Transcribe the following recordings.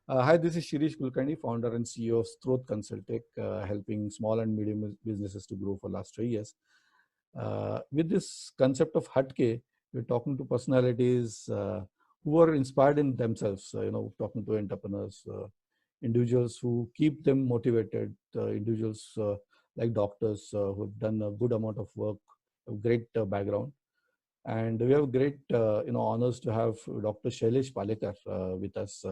Hi, this is Shirish Kulkarni, founder and CEO of Stroth Consultech, helping small and medium businesses to grow for last 3 years. With this concept of Hatke, we're talking to personalities who are inspired in themselves, talking to entrepreneurs, individuals who keep them motivated, individuals like doctors who have done a good amount of work, a great background. And we have great, honors to have Dr. Shailesh Palekar with us.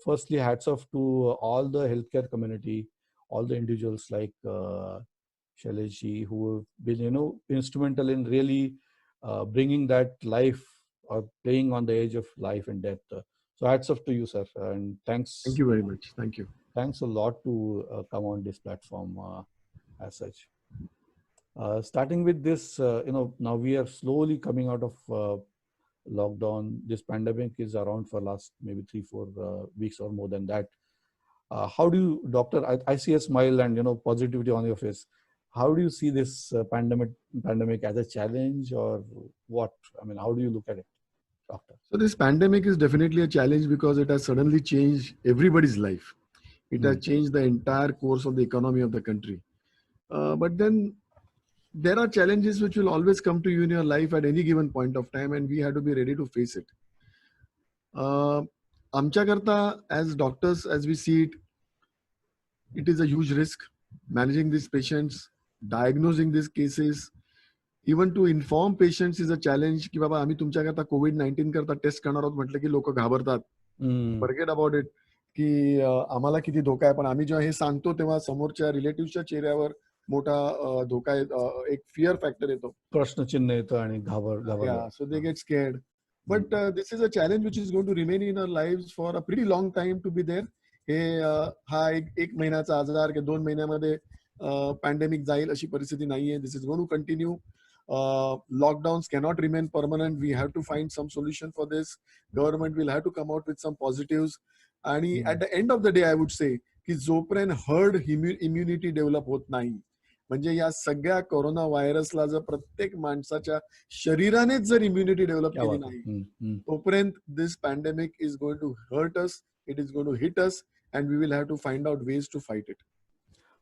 Firstly, hats off to all the healthcare community, all the individuals like Shailesh ji, who have been, instrumental in really bringing that life or playing on the edge of life and death. So hats off to you, sir, and Thank you very much. Thank you. thanks a lot to come on this platform as such. Starting with this, now we are slowly coming out of lockdown. This pandemic is around for last maybe 3-4 weeks or more than that. How do you, doctor? I see a smile and positivity on your face. How do you see this pandemic as a challenge or what? I mean, how do you look at it, doctor? So this pandemic is definitely a challenge because it has suddenly changed everybody's life. It has changed the entire course of the economy of the country. But then there are challenges which will always come to you in your life at any given point of time, and we have to be ready to face it. आमच्याकरता, as doctors, as we see it, it is a huge risk managing these patients, diagnosing these cases. Even to inform patients is a challenge की बाबा आम्ही तुमच्याकरता COVID-19 करता test करणार आहोत म्हटलं की लोक घाबरतात. Forget about it की आम्हाला किती धोका आहे, पण आम्ही जेव्हा हे सांगतो तेव्हा समोरच्या रिलेटिव्हच्या चेहऱ्यावर मोठा धोका एक फिअर फॅक्टर येतो, प्रश्नचिन्ह येतं आणि घाबर so they get scared. But this is a challenge which is going to remain in our lives for a pretty long time to be there. हे हा एक महिन्याचा आजार की 2 महिन्यामध्ये पॅन्डेमिक जाईल अशी परिस्थिती नाहीये. This is going to continue. Lockdowns cannot remain permanent. We have to find some solution for this. Government will have to come out with some positives. And at the end of the day, I would say की जोपर्यंत herd immunity develop होत नाही, म्हणजे या सगळ्या corona व्हायरसला जर प्रत्येक माणसाच्या शरीरानेच जर इम्युनिटी डेव्हलप केली नाही, तोपर्यंत this pandemic is going to hurt us, it is going to hit us, and we will have to find out ways to fight it.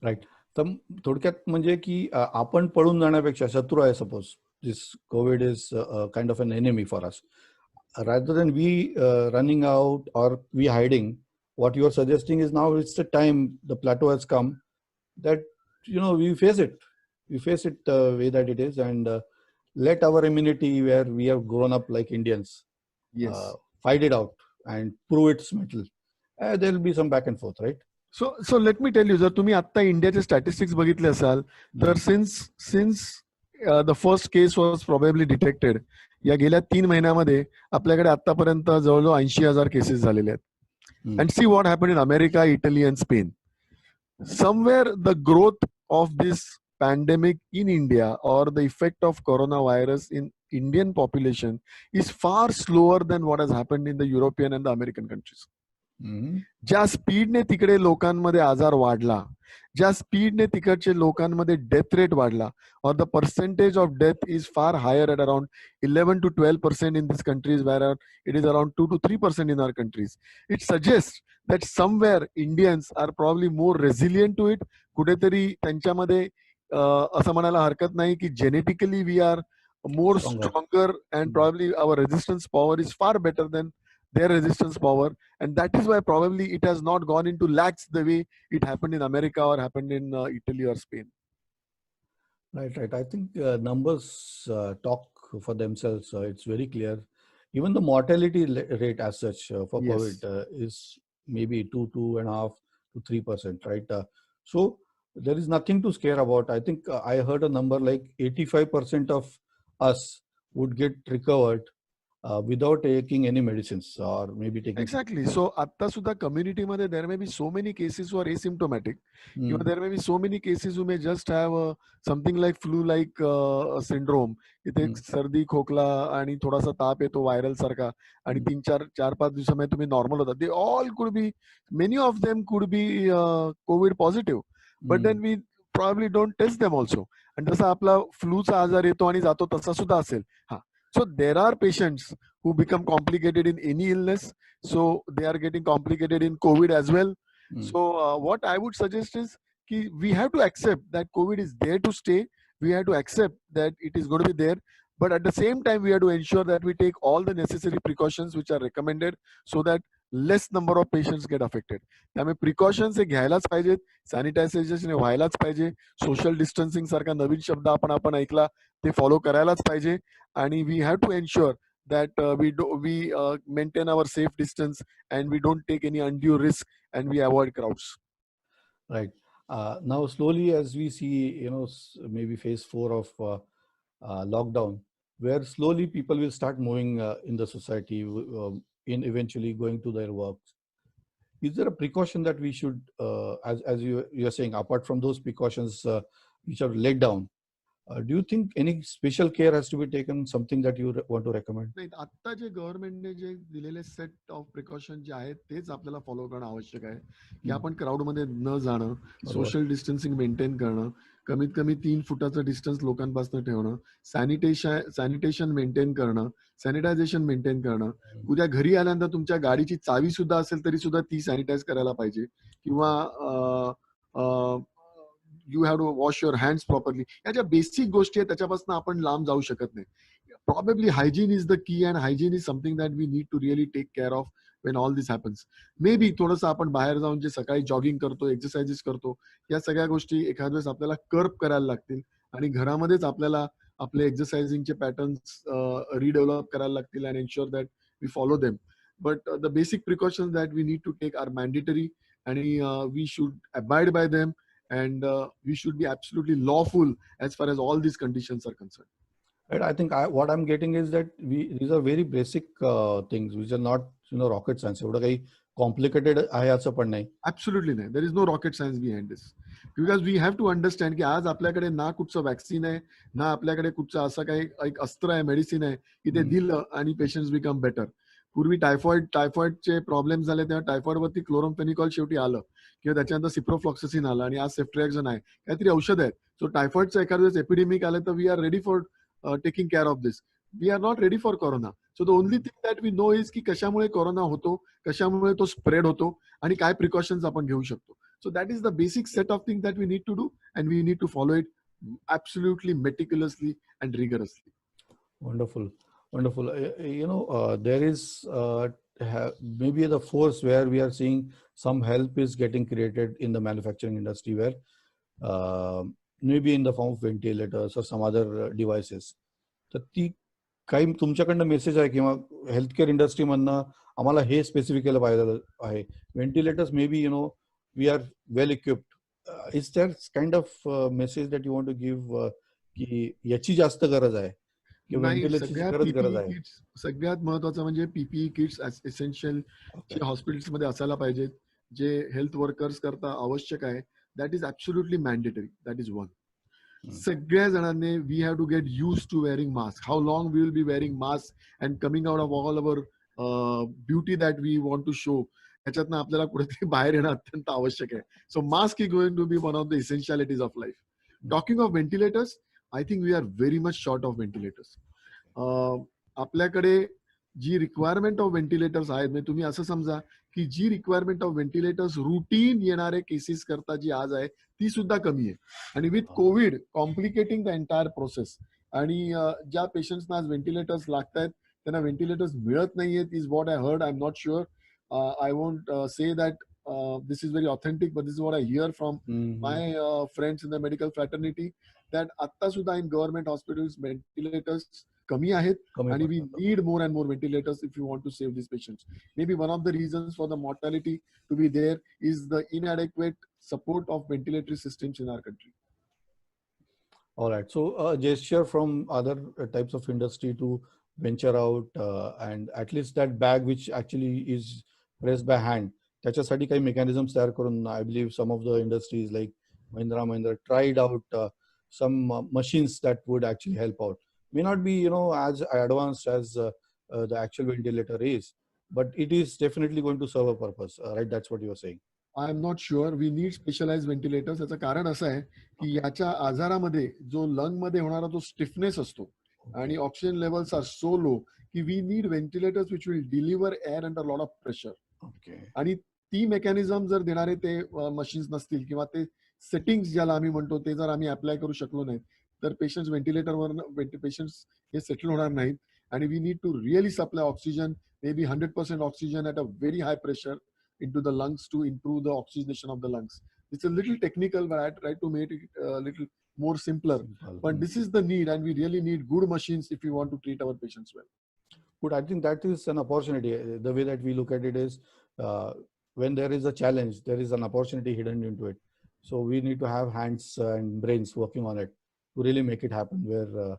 Right. तर थोडक्यात म्हणजे की आपण पळून जाण्यापेक्षा शत्रू आहे, suppose this COVID is kind of an enemy for us, rather than we running out or we hiding, what you are suggesting is now it's the time, the plateau has come, that we face it the way that it is, and let our immunity, where we have grown up like Indians, fight it out and prove its mettle. There will be some back and forth, right? So let me tell you, जर तुम्ही आता इंडियाचे statistics बघितले असाल तर since the first case was probably detected, या गेल्या 3 महिन्यामध्ये आपल्याकडे आतापर्यंत जवळजवळ 80,000 केसेस झालेले आहेत. And see what happen in America, Italy and Spain. Somewhere the growth of this pandemic in India or the effect of coronavirus in Indian population is far slower than what has happened in the European and the American countries. ज्या स्पीडने तिकडे लोकांमध्ये आजार वाढला, ज्या स्पीडने तिकडचे लोकांमध्ये डेथ रेट वाढला, और the percentage of death is far higher at around 11 to 12% in these countries, where it is around 2 to 3% in our countries. It suggests that somewhere Indians are probably more resilient to it. कुठेतरी त्यांच्यामध्ये असं म्हणायला हरकत नाही की genetically we are more stronger and probably our resistance power is far better than their resistance power, and that is why probably it has not gone into lakhs the way it happened in America or happened in Italy or Spain. Right. I think numbers talk for themselves. It's very clear. Even the mortality rate as such for COVID is maybe 2.5 to 3%, right? So there is nothing to scare about. I think I heard a number like 85% of us would get recovered without taking any medicines or maybe taking. Exactly. So atta sudha community मध्ये there may be so many cases who are asymptomatic. There may be so many cases who may just have something like flu-like syndrome. इथे सर्दी खोकला आणि थोडासा ताप येतो viral सारखा, आणि 4-5 दिवसामध्ये तुम्ही नॉर्मल होता. They all could be, many of them could be COVID positive, but then we probably don't test them also. आणि जसा आपला फ्लूचा आजार येतो आणि जातो तसा सुद्धा असेल. So there are patients who become complicated in any illness. So they are getting complicated in COVID as well. So what I would suggest is we have to accept that COVID is there to stay. We have to accept that it is going to be there. But at the same time, we have to ensure that we take all the necessary precautions which are recommended so that less number of patients get affected. त्यामुळे precautions हे घ्यायलाच पाहिजेत, sanitisation हे व्हायलाच पाहिजे, social distancing सारखा नवीन शब्द आपण ऐकला ते फॉलो करायलाच पाहिजे. आणि we have to ensure that we maintain our safe distance and we don't take any undue risk and we avoid crowds. Right. Now slowly as we see, maybe phase 4 of lockdown, where slowly people will start moving in the society, in eventually going to their works. Is there a precaution that we should, as you're saying, apart from those precautions which are laid down, do you think any special care has to be taken, something that you want to recommend? नाही, आता जे गव्हर्नमेंटने जे दिलेले set of precaution जे आहेत तेच आपल्याला follow करणं आवश्यक आहे की आपण क्राऊड मध्ये न जाणं, सोशल डिस्टन्सिंग मेंटेन करणं, कमीत कमी 3 फुटाचं डिस्टन्स लोकांपासून ठेवणं, सॅनिटेशन मेंटेन करणं, सॅनिटायझेशन मेंटेन करणं. उद्या घरी आल्यानंतर तुमच्या गाडीची चावी सुद्धा असेल तरी सुद्धा ती सॅनिटाईज करायला पाहिजे. किंवा you have to wash your hands properly. या ज्या बेसिक गोष्टी आहेत त्याच्यापासून आपण लांब जाऊ शकत नाही. Probably hygiene is the key and hygiene is something that we need to really take care of when all this happens. Maybe थोडंसं आपण बाहेर जाऊन जे सकाळी जॉगिंग करतो, एक्सरसाइजेस करतो, या सगळ्या गोष्टी एखाद्या वेळेस आपल्याला कर्ब करायला लागतील आणि घरामध्येच आपल्याला आपले एक्सरसाइजिंगचे पॅटर्न्स रिडेव्हलप करायला लागतील and ensure that we follow them. But the basic precautions that we need to take are mandatory and we should abide by them and we should be absolutely lawful as far as all these conditions are concerned. Right. I think what I'm getting is that these are very basic things which are not rocket science. एवढं काही complicated आहे असं पण नाही. Absolutely नाही. There is no rocket science behind this. Because we have to understand की आज आपल्याकडे ना कुठचं वॅक्सिन आहे, ना आपल्याकडे कुठचं असं काही एक अस्त्र आहे, मेडिसिन आहे की ते दिलं आणि पेशंट्स बिकम बेटर. पूर्वी टायफॉइडचे प्रॉब्लेम झाले तेव्हा टायफॉइडवरती क्लोरमफेनिकॉल शेवटी आलं किंवा त्याच्यानंतर सिप्रोफ्लॉक्सिसिन आलं आणि आज सेफ्ट्रियाक्झन आहे. काहीतरी औषध आहेत. सो टायफॉइडचं एखाद्या वेळेस एपिडेमिक आलं तर we are ready for taking care of this. We are not ready for corona. So the only thing that we know is की कशामुळे कोरोना होतो, कशामुळे तो स्प्रेड होतो आणि काय प्रिकॉशन्स आपण घेऊ शकतो. So that is the basic set of things that we need to do and we need to follow it absolutely meticulously and rigorously. Wonderful. There is maybe the force where we are seeing some help is getting created in the manufacturing industry where maybe in the form of ventilators or some other devices. तर ती काही तुमच्याकडनं message आहे किंवा healthcare industry मधनं आम्हाला हे specific केलं पाहिजे आहे. Ventilators may be we are well equipped. Is that kind of message that you want to give की याची जास्त गरज आहे किंवा व्हेंटिलेटरची खरंच गरज आहे? सगळ्यात महत्वाचं म्हणजे पीपीई किट्स एसेन्शियल जे हॉस्पिटल्स मध्ये असायला पाहिजेत, जे हेल्थ वर्कर्स करता आवश्यक आहे. That is absolutely mandatory. That is one. सगळ्या जणांनी we have to get used to wearing masks. How long we will be wearing masks and coming out of all our beauty that we want to show. ह्याच्यातनं आपल्याला कुठेतरी बाहेर येणं अत्यंत आवश्यक आहे. So mask is going to be one of the essentialities of life. Talking of ventilators, I think we are very much short of ventilators. आपल्याकडे जी requirement of ventilators आहेत, म्हणजे तुम्ही असं समजा की जी रिक्वायरमेंट ऑफ व्हेंटिलेटर्स रुटीन येणारे cases करता जी आज आहे ती सुद्धा कमी आहे. आणि with Covid complicating the entire process आणि ज्या पेशंट्सना आज व्हेंटिलेटर्स लागत आहेत त्यांना व्हेंटिलेटर्स मिळत नाहीयेत is what I heard. I am not sure. I won't say that this is very authentic, but this is what I hear from my friends in the medical fraternity that atta suddha in government hospitals ventilators kami ahet and we need more and more ventilators if you want to save these patients. Maybe one of the reasons for the mortality to be there is the inadequate support of ventilatory systems in our country. All right, so a gesture from other types of industry to venture out and at least that bag which actually is pressed by hand, त्याच्यासाठी काही mechanisms तयार करून I believe some of the industries like Mahindra tried out some machines that would actually help out. May not be as advanced as the actual ventilator is, but it is definitely going to serve a purpose, right? That's what you are saying. I am not sure. We need specialized ventilators. याचं कारण असं आहे की याच्या आजारामध्ये जो lung मध्ये होणारा जो स्टिफनेस असतो आणि oxygen levels are so low की we need ventilators which will deliver air under lot of pressure. Okay. आणि ती मेकॅनिझम जर देणारे ते मशीन्स नसतील किंवा ते सेटिंग्स ज्याला आम्ही म्हणतो ते जर आम्ही अप्लाय करू शकलो नाही तर पेशंट्स व्हेंटिलेटरवर पेशंट्स हे सेटल होणार नाहीत. आणि we need to really supply oxygen, maybe 100% oxygen at a very high pressure into the lungs to improve the oxygenation of the lungs. It's a little technical, but I try to make it a little more simpler. But this is the need, and we really need good machines if we want to treat our patients well. But I think that is an opportunity. The way that we look at it is when there is a challenge, there is an opportunity hidden into it. So we need to have hands and brains working on it to really make it happen where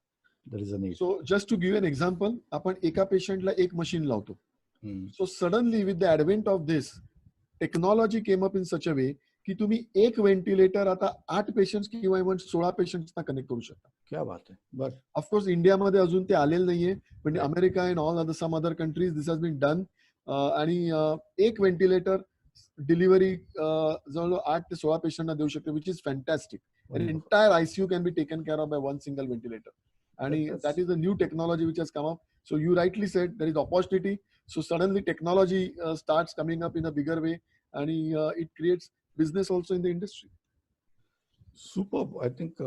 there is a need. So just to give you an example, आपण एका पेशंटला एक machine लावतो. So suddenly with the advent of this, technology came up in such a way की तुम्ही एक ventilator आता 8 patients किंवा इव्हन 16 पेशंट्सना कनेक्ट करू शकता. क्या बात आहे. बट ऑफकोर्स इंडियामध्ये अजून ते आलेलं नाहीये, पण America and all other some other countries this has been done. आणि एक व्हेंटिलेटर डिलिव्हरी जवळजवळ 8 ते 16 पेशंटना देऊ शकते, which is fantastic. An entire ICU can be taken care of by one single ventilator. And that is a new technology which has come up. So you rightly said there is opportunity. So suddenly technology starts coming up in a bigger way, and it creates business also in the industry. Superb. I think,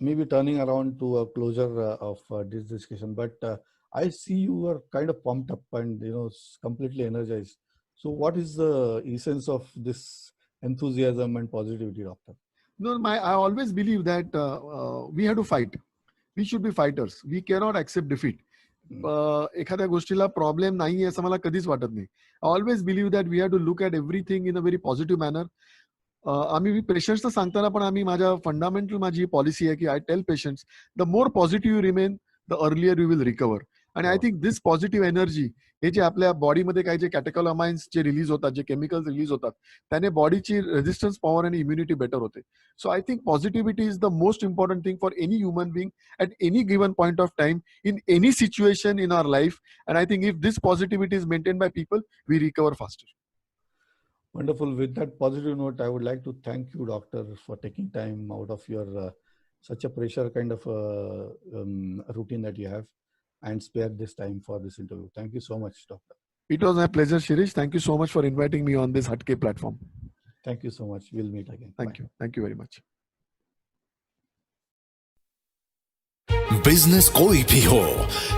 maybe turning around to a closure of this discussion, but I see you are kind of pumped up and, completely energized. So what is the essence of this enthusiasm and positivity, doctor? No, I always believe that we have to fight. We should be fighters. We cannot accept defeat. एखाद्या गोष्टीला problem नाही असं मला कधीच वाटत नाही. I always believe that we have to look at everything in a very positive manner. आम्ही पेशंट्सना सांगताना पण आम्ही माझ्या फंडामेंटल माझी पॉलिसी आहे की I tell patients the more positive you remain the earlier you will recover. आणि I think this positive energy हे जे आपल्या बॉडीमध्ये काही जे कॅटेकोलामाइन्स जे रिलीज होतात, जे केमिकल्स रिलीज होतात, त्याने बॉडीची रेझिस्टन्स पॉवर आणि इम्युनिटी बेटर होते. So I think positivity is the most important thing for any human being at any given point of time in any situation in our life. And I think if this positivity is maintain by people, we recover faster. Wonderful. With that positive note, I would like to thank you, doctor, for taking time out of your such a pressure kind of routine that you have and spare this time for this interview. Thank you so much, doctor. It was my pleasure, Shirish. Thank you so much for inviting me on this Hatke platform. Thank you so much. We'll meet again. Thank you. Thank you very much. Business कोई भी हो,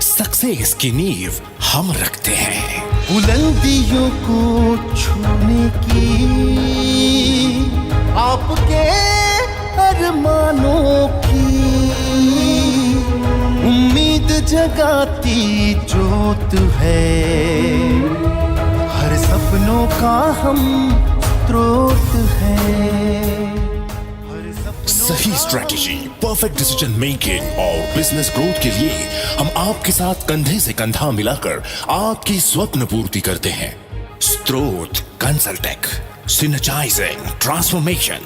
success की नींव हम रखते हैं. बुलंदियों को छूने की आपके अरमानों की उम्मीद जगाती जोत है. हर सपनों का हम स्रोत है. सही स्ट्रैटेजी, परफेक्ट डिसीजन मेकिंग और बिजनेस ग्रोथ के लिए हम आपके साथ कंधे से कंधा मिलाकर आपकी स्वप्न पूर्ति करते हैं. स्त्रोत कंसल्टेक, सिनर्जाइजिंग ट्रांसफॉर्मेशन.